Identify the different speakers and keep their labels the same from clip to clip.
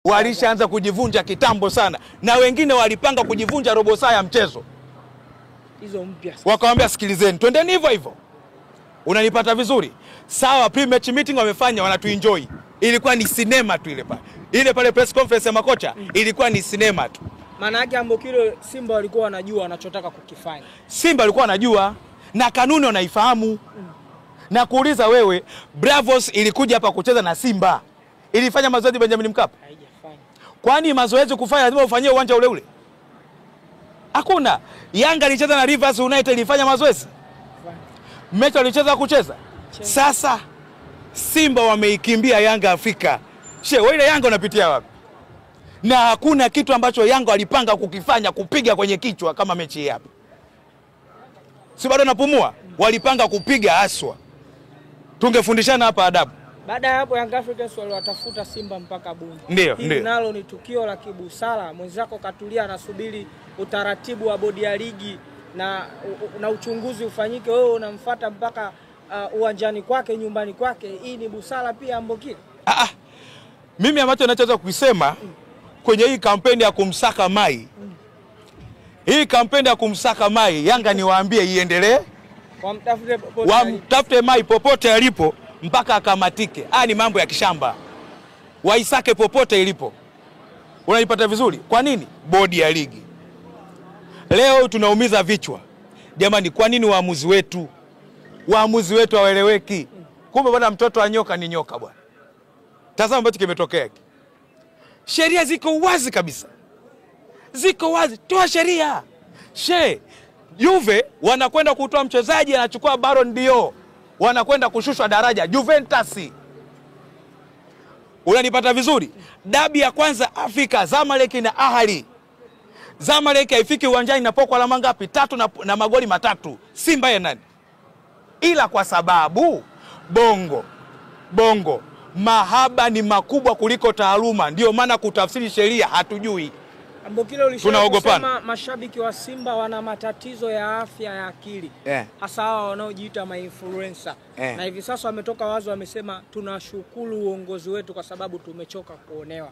Speaker 1: Walishaanza kujivunja kitambo sana, na wengine walipanga kujivunja robo saa ya mchezo.
Speaker 2: Hizo mpya.
Speaker 1: Wakamwambia sikilizeni, twendeni hivyo hivyo. Unanipata vizuri? Sawa, pre-match meeting wamefanya, wanatuenjoy. Ilikuwa ni sinema tu ile pale. Ile pale press conference ya makocha ilikuwa ni sinema tu.
Speaker 2: Maana yake Ambokile Simba walikuwa wanajua wanachotaka kukifanya.
Speaker 1: Simba walikuwa wanajua na kanuni wanaifahamu. Na kuuliza wewe, Bravos ilikuja hapa kucheza na Simba. Ilifanya mazoezi Benjamin Mkapa?
Speaker 2: Haijafanya.
Speaker 1: Kwani mazoezi kufanya lazima ufanyie uwanja ule ule? Hakuna. Yanga ilicheza na Rivers United, ilifanya mazoezi? Mechi walicheza kucheza? Sasa Simba wameikimbia Yanga Afrika. Wewe ile Yanga unapitia wapi? Na hakuna kitu ambacho Yanga walipanga kukifanya, kupiga kwenye kichwa kama mechi hii hapa. Si bado napumua? Walipanga kupiga aswa. Tungefundishana hapa adabu.
Speaker 2: Baada ya hapo Young Africans waliwatafuta Simba mpaka Bunge.
Speaker 1: Ndio.
Speaker 2: Nalo ni tukio la kibusara. Mwenzako katulia anasubiri utaratibu wa bodi ya ligi na uchunguzi ufanyike, wewe unamfuata mpaka uwanjani kwake, nyumbani kwake. Hii ni busara pia Ambokile?
Speaker 1: Mimi ambacho ninachoweza kusema kwenye hii kampeni ya kumsaka Mai. Hii kampeni ya kumsaka Mai, Yanga niwaambie iendelee. Wamtafute Mai popote alipo mpaka akamatike. Ni mambo ya kishamba. Waisake popote ilipo. Unanipata vizuri? Kwa nini? Bodi ya ligi. Leo tunaumiza vichwa. Jamani, kwa nini waamuzi wetu hawaeleweki? Kumbe bwana, mtoto wa nyoka ni nyoka bwana. Tazama ambacho kimetokea. Sheria ziko wazi kabisa. Ziko wazi. Toa sheria. Juve wanakwenda kutoa mchezaji anachukua Ballon d'Or. Wanakwenda kushushwa daraja Juventus. Unanipata vizuri? Dabi ya kwanza Afrika, Zamalek na Ahly. Zamalek haifiki uwanjani inapokwa alama ngapi? 3 na magoli 3. Simba ya nani? Ila kwa sababu bongo mahaba ni makubwa kuliko taaluma, ndio maana kutafsiri sheria hatujui.
Speaker 2: Ambokile ulisema mashabiki wa Simba wana matatizo ya afya ya akili. Hasa hao wanaojiita ma-influencer. Na hivi sasa wametoka wazo wamesema tunashukuru uongozi wetu kwa sababu tumechoka kuonewa.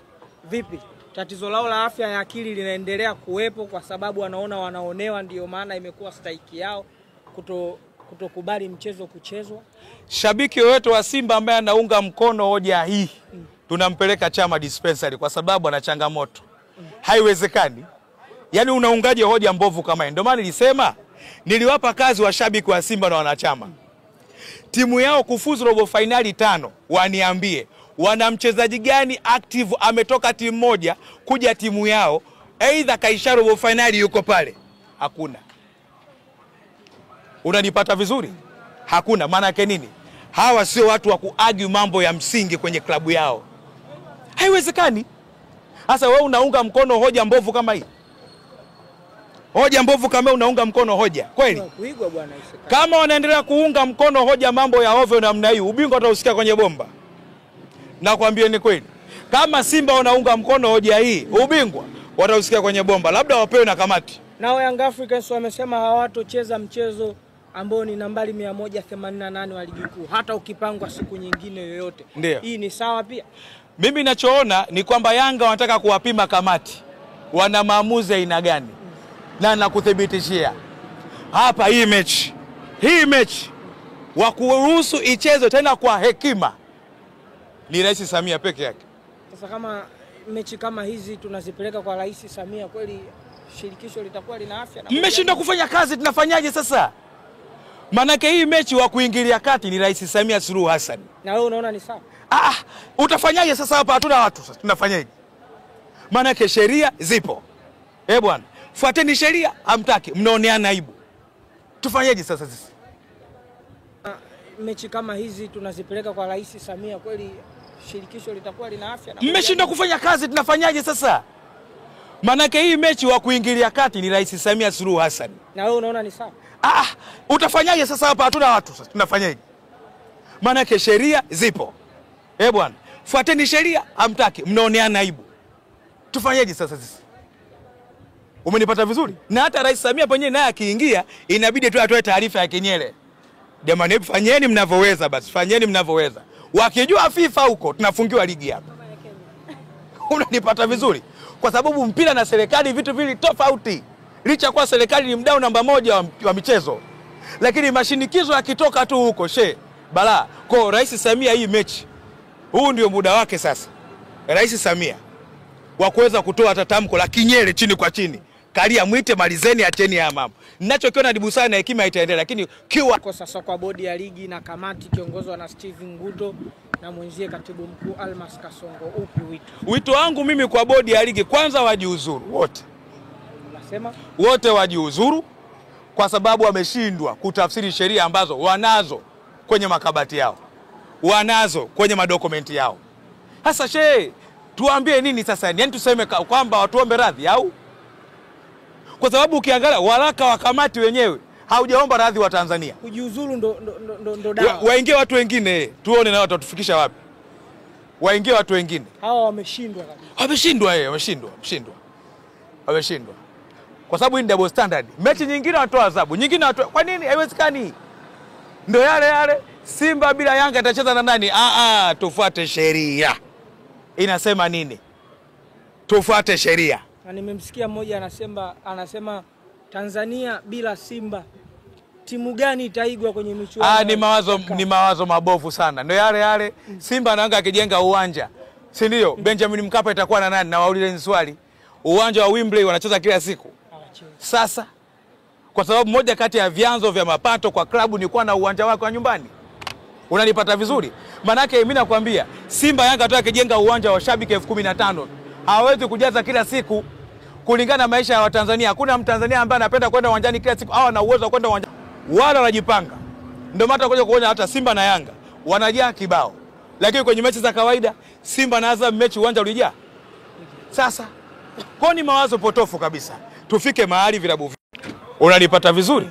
Speaker 2: Vipi? Tatizo lao la afya ya akili linaendelea kuwepo kwa sababu wanaona wanaonewa, ndio maana imekuwa stahiki yao kutokubali mchezo kuchezwa. Shabiki yoyote wa Simba ambaye anaunga mkono hoja hii, tunampeleka Chama dispensary kwa sababu ana changamoto. Haiwezekani. Yaani unaungaje hoja mbovu kama hii? Ndio maana nilisema niliwapa kazi washabiki wa Simba na wanachama. Timu yao kufuzu robo finali 5, waniambie wana mchezaji gani active ametoka timu moja kuja timu yao, aidha kaisha robo finali yuko pale? Hakuna. Unanipata vizuri? Hakuna. Maana yake nini? Hawa sio watu wa kuargue mambo ya msingi kwenye klabu yao. Haiwezekani. Sasa wewe unaunga mkono hoja mbovu kama hii? Hoja mbovu kama unaunga mkono hoja kweli? Kama wanaendelea kuunga mkono hoja mambo ya ovyo namna hii, ubingwa utausikia kwenye bomba. Nakwambia ni kweli. Kama Simba wanaunga mkono hoja hii, ubingwa watausikia kwenye bomba. Labda wapewe na kamati. Nao Young Africans wamesema hawatocheza mchezo ambao ni nambari 188 wa ligi kuu hata ukipangwa siku nyingine yoyote. Hii ni sawa pia? Mimi ninachoona ni kwamba Yanga wanataka kuwapima kamati. Wana maamuzi aina gani? Na nakuthibitishia hapa hii mechi wa kuruhusu ichezo tena kwa hekima ni Rais Samia peke yake. Sasa kama mechi kama hizi tunazipeleka kwa Rais Samia, kweli shirikisho litakuwa lina afya? Mmeshindwa kufanya kazi, tunafanyaje sasa? Manake hii mechi wa kuingilia kati ni Rais Samia Suluhu Hassan. Na wewe unaona ni sawa? Utafanyaje sasa hapa? Hatuna watu sasa. Tunafanyaje? Manake sheria zipo. Bwana, fuateni sheria, hamtaki, mnaoneana aibu. Tufanyaje sasa sisi? Mechi kama hizi tunazipeleka kwa Rais Samia, kweli shirikisho litakuwa lina afya? Mmeshindwa kufanya kazi, tunafanyaje sasa? Manake hii mechi wa kuingilia kati ni Rais Samia Suluhu Hassan. Na wewe unaona ni sawa? Utafanyaje sasa hapa? Hatuna watu sasa. Tunafanyaje? Manake sheria zipo. Bwana, fuateni sheria, hamtaki, mnaoneana aibu. Tufanyaje sasa sisi? Umenipata vizuri? Na hata Rais Samia penyewe naye akiingia inabidi tu atoe taarifa ya kinyele. Jamani, fanyeni mnavyoweza basi, fanyeni mnavyoweza. Wakijua FIFA huko tunafungiwa ligi hapa. Unanipata vizuri? Kwa sababu mpira na serikali vitu vili tofauti. Licha kwa serikali ni mdau namba 1 wa michezo. Lakini mashinikizo yakitoka tu huko bala. Kwa Rais Samia hii mechi, huu ndio muda wake sasa. Rais Samia wa kuweza kutoa tatamko la kinyele chini kwa chini. Kalia mwite, malizeni, acheni ya mambo. Ninachokiona ni busara na hekima itaendelea, lakini
Speaker 3: kwa sasa kwa bodi ya ligi na kamati kiongozwa na Steven Nguto na mwenzie katibu mkuu Almas Kasongo, upi wito?
Speaker 2: Wito wangu mimi kwa bodi ya ligi, kwanza wajiuzuru wote.
Speaker 3: Unasema
Speaker 2: wote wajiuzuru kwa sababu wameshindwa kutafsiri sheria ambazo wanazo kwenye makabati yao. Wanazo kwenye madokumenti yao. Sasa tuambie nini sasa? Yaani tuseme kwamba watuombe radhi au? Kwa sababu ukiangalia waraka wa kamati wenyewe haujaomba radhi wa Tanzania.
Speaker 3: Kujiuzuru ndo dawa.
Speaker 2: Waingie watu wengine, tuone na watatufikisha wapi. Waingie watu wengine.
Speaker 3: Hawa wameshindwa kabisa.
Speaker 2: Wameshindwa. Kwa sababu hii ni double standard. Mechi nyingine watoa adhabu, nyingine watoa. Kwa nini? Haiwezekani. Ndio yale Simba bila Yanga itacheza na nani? Tufuate sheria. Inasema nini? Tufuate sheria.
Speaker 3: Na nimemsikia mmoja anasema Tanzania bila Simba timu gani itaigwa kwenye michuano?
Speaker 2: Ni mawazo mabovu sana. Ndio yale Simba na Yanga akijenga uwanja, si ndio? Benjamin Mkapa itakuwa na nani? Na waulize swali. Uwanja wa Wembley wanacheza kila siku. Sasa kwa sababu moja kati ya vyanzo vya mapato kwa klabu ni kuwa na uwanja wako wa nyumbani. Unanipata vizuri? Manake mimi nakwambia Simba Yanga tu akijenga uwanja wa shabiki 15,000 hawezi kujaza kila siku kulingana na maisha ya Watanzania. Hakuna Mtanzania ambaye anapenda kwenda uwanjani kila siku. Hawa na uwezo wa kwenda uwanjani. Wala wanajipanga. Ndio maana kuja kuona hata Simba na Yanga wanajaa kibao. Lakini kwenye mechi za kawaida Simba na Azam mechi uwanja ulijaa. Sasa kwa ni mawazo potofu kabisa. Tufike mahali vilabu. Unanipata vizuri?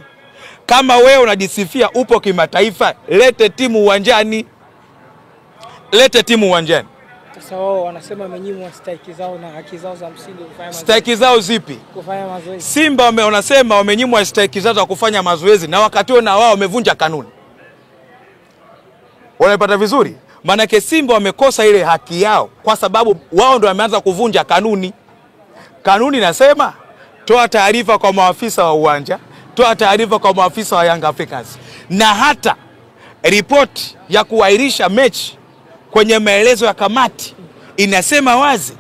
Speaker 2: Kama wewe unajisifia upo kimataifa, lete timu uwanjani.
Speaker 3: Sasa wao wanasema wamenyimwa stake zao na haki zao za msingi kufanya mazoezi.
Speaker 2: Stake zao zipi?
Speaker 3: Kufanya mazoezi.
Speaker 2: Simba wanasema wamenyimwa stake zao za kufanya mazoezi na wakati wao na wao wamevunja kanuni. Unanipata vizuri? Maana Simba wamekosa ile haki yao kwa sababu wao ndio wameanza kuvunja kanuni. Kanuni inasema toa taarifa kwa maafisa wa uwanja, toa taarifa kwa maafisa wa Young Africans. Na hata ripoti ya kuahirisha mechi kwenye maelezo ya kamati inasema wazi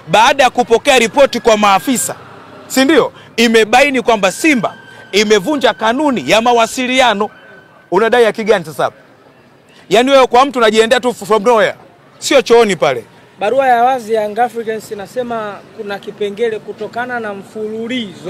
Speaker 2: baada ya kupokea ripoti kwa maafisa, si ndio? Imebaini kwamba Simba imevunja kanuni ya mawasiliano. Unadai haki gani sasa? Yaani wewe kwa mtu unajiendea tu from nowhere. Sio chooni pale.
Speaker 3: Barua ya wazi ya Young Africans inasema kuna kipengele kutokana na mfululizo